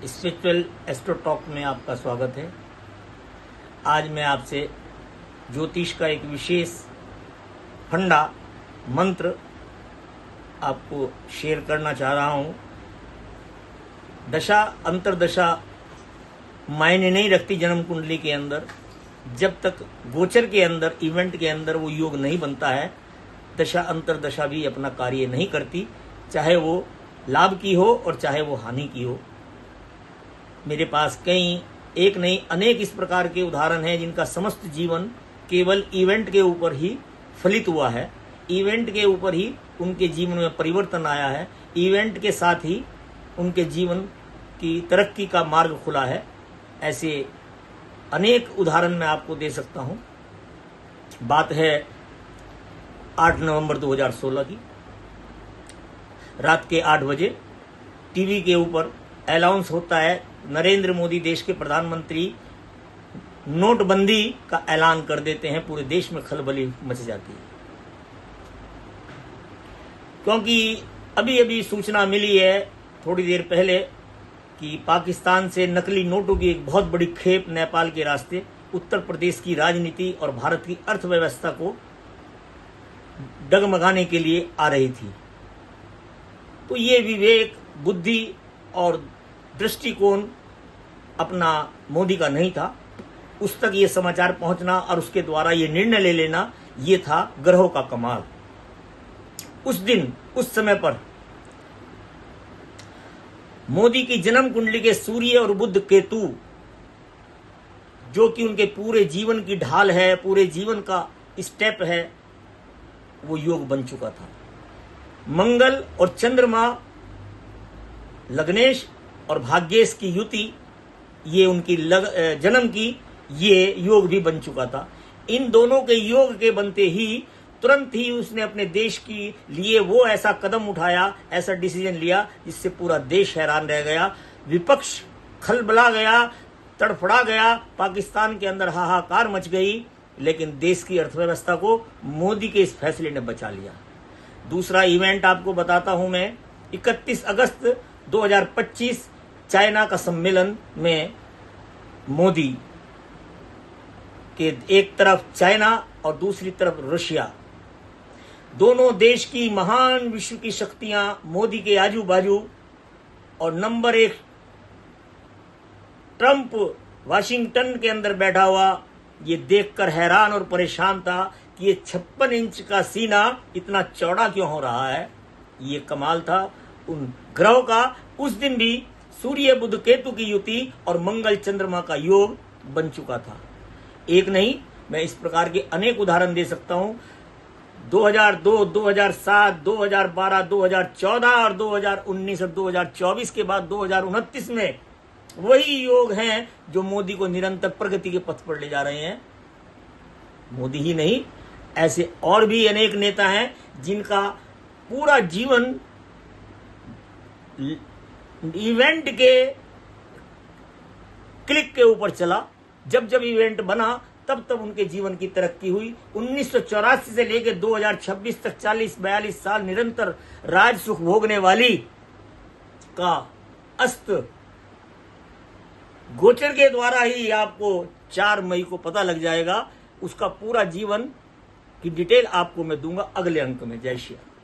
Spiritual astro talk में आपका स्वागत है। आज मैं आपसे ज्योतिष का एक विशेष फंडा मंत्र आपको शेयर करना चाह रहा हूँ। दशा अंतरदशा मायने नहीं रखती जन्म कुंडली के अंदर। जब तक गोचर के अंदर इवेंट के अंदर वो योग नहीं बनता है, दशा अंतरदशा भी अपना कार्य नहीं करती, चाहे वो लाभ की हो और चाहे वो हानि की हो। मेरे पास कई एक नहीं अनेक इस प्रकार के उदाहरण हैं जिनका समस्त जीवन केवल इवेंट के ऊपर ही फलित हुआ है। इवेंट के ऊपर ही उनके जीवन में परिवर्तन आया है। इवेंट के साथ ही उनके जीवन की तरक्की का मार्ग खुला है। ऐसे अनेक उदाहरण मैं आपको दे सकता हूं। बात है 8 नवंबर 2016 की। रात के 8 बजे टीवी के ऊपर अनाउंस होता है, नरेंद्र मोदी देश के प्रधानमंत्री नोटबंदी का ऐलान कर देते हैं। पूरे देश में खलबली मच जाती है, क्योंकि अभी अभी सूचना मिली है थोड़ी देर पहले कि पाकिस्तान से नकली नोटों की एक बहुत बड़ी खेप नेपाल के रास्ते उत्तर प्रदेश की राजनीति और भारत की अर्थव्यवस्था को डगमगाने के लिए आ रही थी। तो ये विवेक, बुद्धि और दृष्टिकोण अपना मोदी का नहीं था। उस तक ये समाचार पहुंचना और उसके द्वारा ये निर्णय ले लेना, ये था ग्रहों का कमाल। उस दिन उस समय पर मोदी की जन्म कुंडली के सूर्य और बुध केतु, जो कि उनके पूरे जीवन की ढाल है, पूरे जीवन का स्टेप है, वो योग बन चुका था। मंगल और चंद्रमा, लग्नेश और भाग्येश की युति, ये उनकी जन्म की ये योग भी बन चुका था। इन दोनों के योग के बनते ही तुरंत ही उसने अपने देश के लिए वो ऐसा कदम उठाया, ऐसा डिसीजन लिया जिससे पूरा देश हैरान रह गया। विपक्ष खलबला गया, तड़फड़ा गया, पाकिस्तान के अंदर हाहाकार मच गई, लेकिन देश की अर्थव्यवस्था को मोदी के इस फैसले ने बचा लिया। दूसरा इवेंट आपको बताता हूं मैं। 31 अगस्त 2025 चाइना का सम्मेलन में मोदी के एक तरफ चाइना और दूसरी तरफ रशिया, दोनों देश की महान विश्व की शक्तियां मोदी के आजू बाजू, और नंबर 1 ट्रंप वाशिंगटन के अंदर बैठा हुआ, ये देखकर हैरान और परेशान था कि ये 56 इंच का सीना इतना चौड़ा क्यों हो रहा है। ये कमाल था उन ग्रहों का। उस दिन भी सूर्य बुध केतु की युति और मंगल चंद्रमा का योग बन चुका था। एक नहीं, मैं इस प्रकार के अनेक उदाहरण दे सकता हूं। 2002, 2007, 2012, 2014 और 2019 और 2024 के बाद 2029 में वही योग हैं जो मोदी को निरंतर प्रगति के पथ पर ले जा रहे हैं। मोदी ही नहीं, ऐसे और भी अनेक नेता हैं जिनका पूरा जीवन इवेंट के क्लिक के ऊपर चला। जब जब इवेंट बना तब तब उनके जीवन की तरक्की हुई। 1984 से लेकर 2026 तक 40-42 साल निरंतर राज सुख भोगने वाली का अस्त गोचर के द्वारा ही आपको 4 मई को पता लग जाएगा। उसका पूरा जीवन की डिटेल आपको मैं दूंगा अगले अंक में। जय श्री राम।